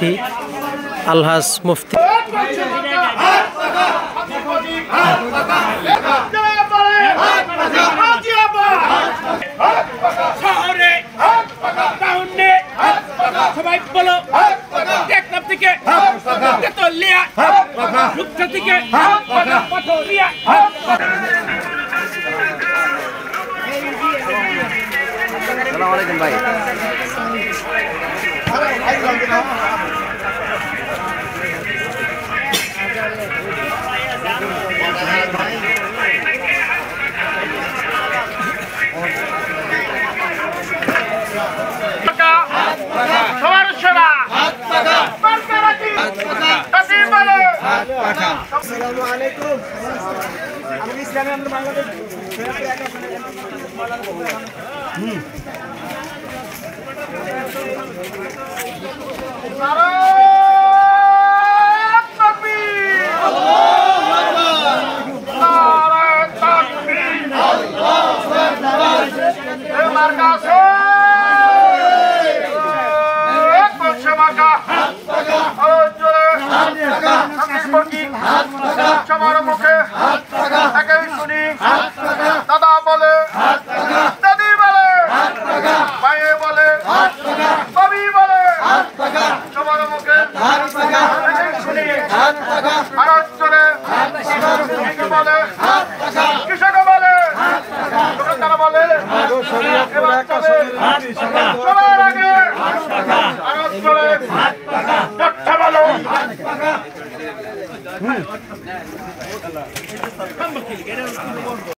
সভাপতি আলহাজ মুফতি সবাই বলো টেকনাফ থেকে তেতুলিয়া রূপসা থেকে পাথরিয়া আসসালামু আলাইকুম ভাই Assalamualaikum. Aku Islam yang Bangladesh. সবার মুখে একেই শুনি দাদা বলে দাদি বলে ভাইয়ে বলে বাবি বলে সবার মুখে একেই শুনি আরজ চলে বলে কৃষক বলে দোকানদার বলে সবার আগে আরজ চলে কথা বলো